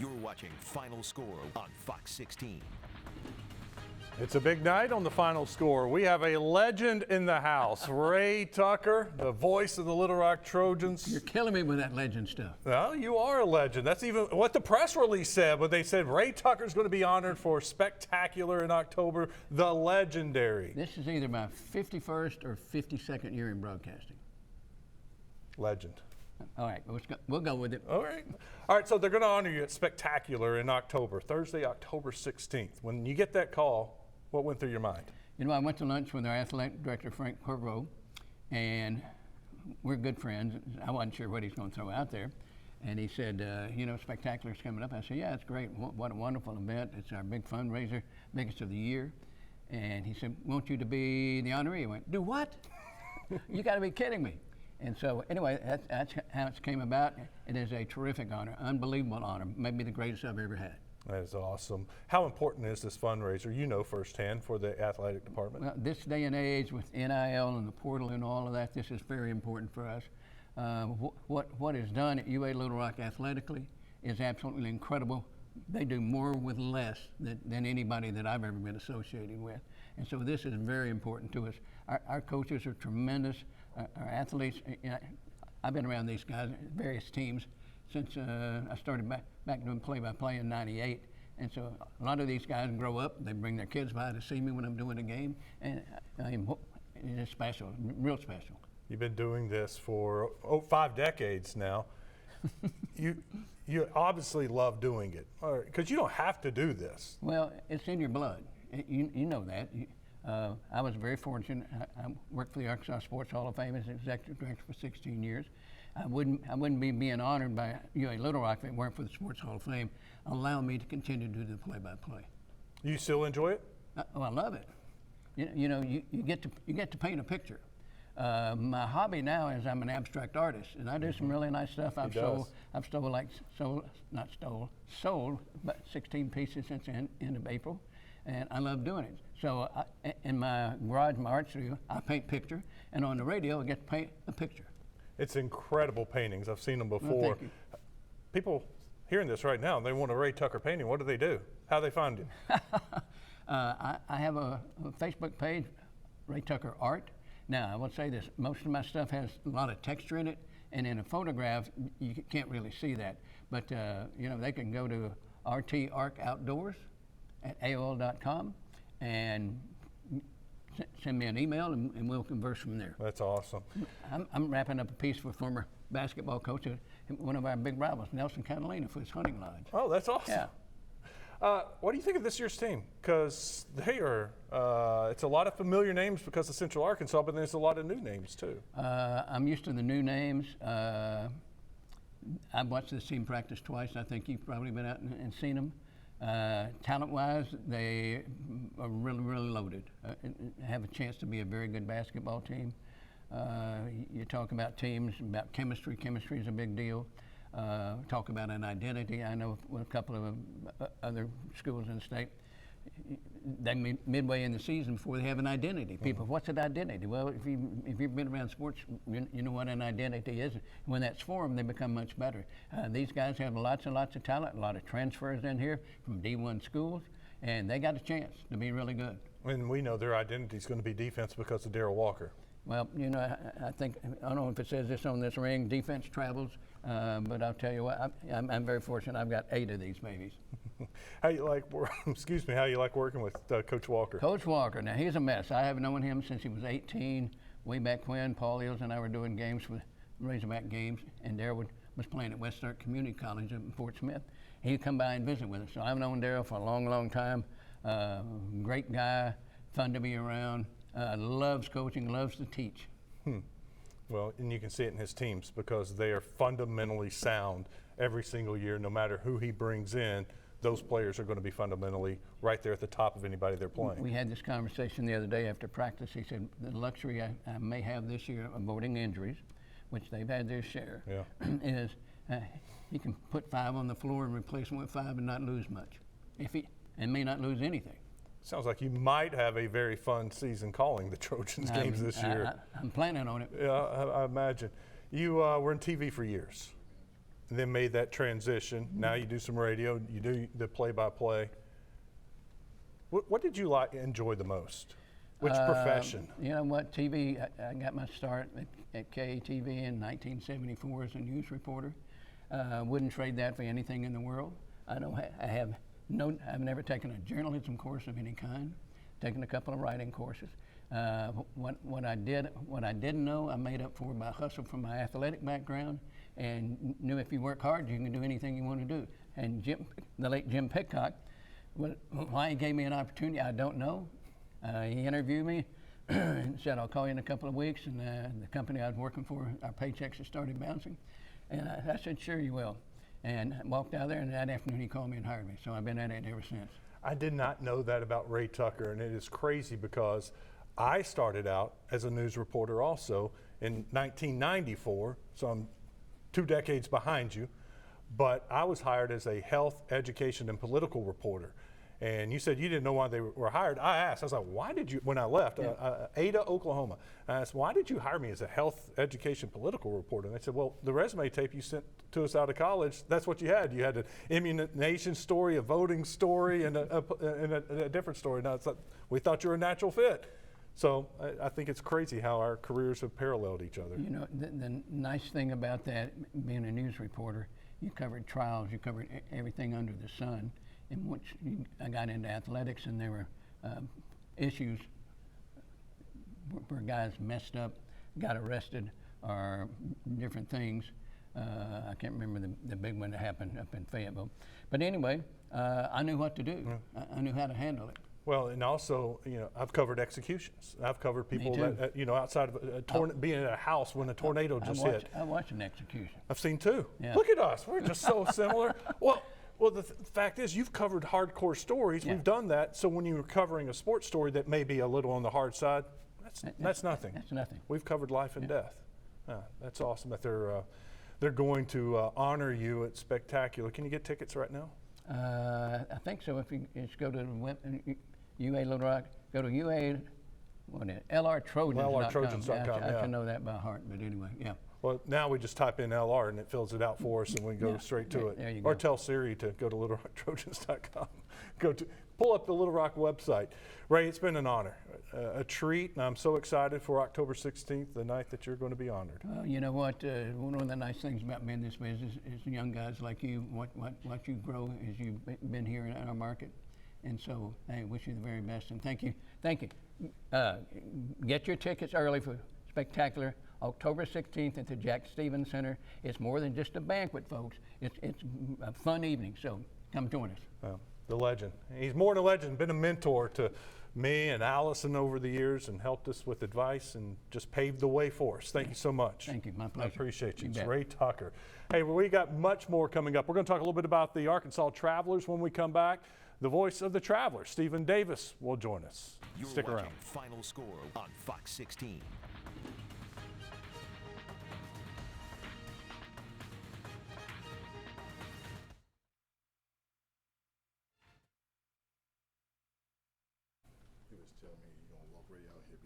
You're watching Final Score on Fox 16. It's a big night on the Final Score. We have a legend in the house, Ray Tucker, the voice of the Little Rock Trojans. You're killing me with that legend stuff. Well, you are a legend. That's even what the press release said when they said Ray Tucker's going to be honored for Spectacular in October, the legendary. This is either my 51st or 52nd year in broadcasting. Legend. All right, we'll go with it. All right, so they're going to honor you at Spectacular in October, Thursday, October 16th. When you get that call, what went through your mind? You know, I went to lunch with our athletic director, Frank Corvo, and we're good friends. I wasn't sure what he's going to throw out there. And he said, you know, Spectacular's coming up. I said, yeah, it's great. What a wonderful event. It's our big fundraiser, biggest of the year. And he said, want you to be the honoree? I went, do what? You got to be kidding me. And so, anyway, that's how it came about. It is a terrific honor, unbelievable honor, maybe the greatest I've ever had. That is awesome. How important is this fundraiser, you know firsthand, for the athletic department? Well, this day and age with NIL and the portal and all of that, this is very important for us. What is done at UA Little Rock athletically is absolutely incredible. They do more with less than anybody that I've ever been associated with. And so this is very important to us. Our coaches are tremendous. Our athletes, you know, I've been around these guys, various teams, since I started back doing play-by-play in '98. And so a lot of these guys grow up, they bring their kids by to see me when I'm doing a game, and it's special, real special. You've been doing this for 5 decades now. You obviously love doing it, because you don't have to do this. Well, it's in your blood. You know that. I was very fortunate. I worked for the Arkansas Sports Hall of Fame as executive director for 16 years. I wouldn't be being honored by UA Little Rock if it weren't for the Sports Hall of Fame. Allow me to continue to do the play-by-play. You still enjoy it? I love it. You know, you get to paint a picture. My hobby now is I'm an abstract artist, and I do some really nice stuff. I've sold about 16 pieces since the end of April, and I love doing it. So in my garage, my art studio, I paint picture, and on the radio, I get to paint a picture. It's incredible paintings. I've seen them before. Well, thank you. People hearing this right now, they want a Ray Tucker painting. What do? How do they find you? I have a Facebook page, Ray Tucker Art. Now, I will say this, most of my stuff has a lot of texture in it, and in a photograph, you can't really see that. But, you know, they can go to RT Arc Outdoors at AOL.com and send me an email, and we'll converse from there. That's awesome. I'm wrapping up a piece for former basketball coach, one of our big rivals, Nelson Catalina, for his hunting lodge. Oh, that's awesome. Yeah. What do you think of this year's team? Because they are, it's a lot of familiar names because of Central Arkansas, but there's a lot of new names too. I'm used to the new names. I've watched this team practice twice. I think you've probably been out and seen them. Talent-wise, they are really, really loaded. Have a chance to be a very good basketball team. You talk about teams, about chemistry. Chemistry is a big deal. Talk about an identity. I know a couple of other schools in the state, they midway in the season before they have an identity. People, what's an identity? Well, if you've been around sports, you know what an identity is. When that's formed, they become much better. These guys have lots and lots of talent, a lot of transfers in here from D1 schools, and they got a chance to be really good. And we know their identity is going to be defense because of Darrell Walker. Well, you know, I think, I don't know if it says this on this ring, defense travels, but I'll tell you what, I'm very fortunate. I've got 8 of these babies. How you like, how you like working with Coach Walker? Coach Walker, now he's a mess. I have known him since he was 18, way back when. Paul Eels and I were doing games with Razorback games, and Darrell was playing at West Stark Community College up in Fort Smith. He'd come by and visit with us. So I've known Darrell for a long, long time. Great guy, fun to be around. Loves coaching, loves to teach. Well, and you can see it in his teams because they are fundamentally sound every single year. No matter who he brings in, those players are going to be fundamentally right there at the top of anybody they're playing. We had this conversation the other day after practice. He said, the luxury I may have this year of avoiding injuries, which they've had their share, is he can put 5 on the floor and replace them with 5 and not lose much, and may not lose anything. Sounds like you might have a very fun season calling the Trojans games this year. I'm planning on it. Yeah, I imagine. You were in TV for years. and then made that transition. Now you do some radio, you do the play-by-play. What did you enjoy the most? Which profession? You know what, TV, I got my start at KATV in 1974 as a news reporter. Wouldn't trade that for anything in the world. I've never taken a journalism course of any kind, taken a couple of writing courses. What I didn't know, I made up for by hustle from my athletic background, and knew if you work hard, you can do anything you want to do. And the late Jim Pitcock, why he gave me an opportunity, I don't know. He interviewed me and said, I'll call you in a couple of weeks. And the company I was working for, our paychecks had started bouncing. And I said, sure you will. And I walked out there, and that afternoon he called me and hired me. So I've been at it ever since. I did not know that about Ray Tucker, and it is crazy because I started out as a news reporter also in 1994, so I'm 2 decades behind you, but I was hired as a health, education, and political reporter. And you said you didn't know why they were hired. I asked, I was like, why did you, when I left, Ada, Oklahoma, I asked, why did you hire me as a health, education, political reporter? And they said, well, the resume tape you sent to us out of college, that's what you had. You had an immunization story, a voting story, and a different story. Now, it's like, we thought you were a natural fit. So I think it's crazy how our careers have paralleled each other. You know, the nice thing about that, being a news reporter, you covered trials, you covered everything under the sun. And once I got into athletics, and there were issues where guys messed up, got arrested, or different things. I can't remember the big one that happened up in Fayetteville. But anyway, I knew what to do. I knew how to handle it. Well, and also, you know, I've covered executions. I've covered people that, you know, outside of being in a house when a tornado just hit. I watched an execution. I've seen 2. Yeah. Look at us. We're just so similar. Well, the fact is, you've covered hardcore stories. Yeah. We've done that. So when you were covering a sports story that may be a little on the hard side, that's nothing. That's nothing. We've covered life and death. That's awesome that they're going to honor you at Spectacular. Can you get tickets right now? I think so. If you just go to the web, UA Little Rock, go to UA, LR Trojans. LRTrojans.com. I can know that by heart, but anyway, yeah. Well, now we just type in LR and it fills it out for us, and we go straight to it. There you or go. tell Siri to go to LittleRockTrojans.com. Pull up the Little Rock website. Ray, it's been an honor, a treat, and I'm so excited for October 16th, the night that you're going to be honored. You know what? One of the nice things about being in this business is young guys like you. What you grow as you've been here in our market, and so I wish you the very best, and thank you. Get your tickets early for Spectacular. October 16th at the Jack Stevens Center. It's more than just a banquet, folks. It's a fun evening, so come join us. Well, the legend. He's more than a legend, been a mentor to me and Allison over the years, and helped us with advice and just paved the way for us. Thank you so much. Thank you, my pleasure. I appreciate you. It's bet. Ray Tucker. Hey, well, we got much more coming up. We're going to talk a little bit about the Arkansas Travelers when we come back. The voice of the Travelers, Stephen Davis, will join us. You're Stick watching around. Final Score on Fox 16.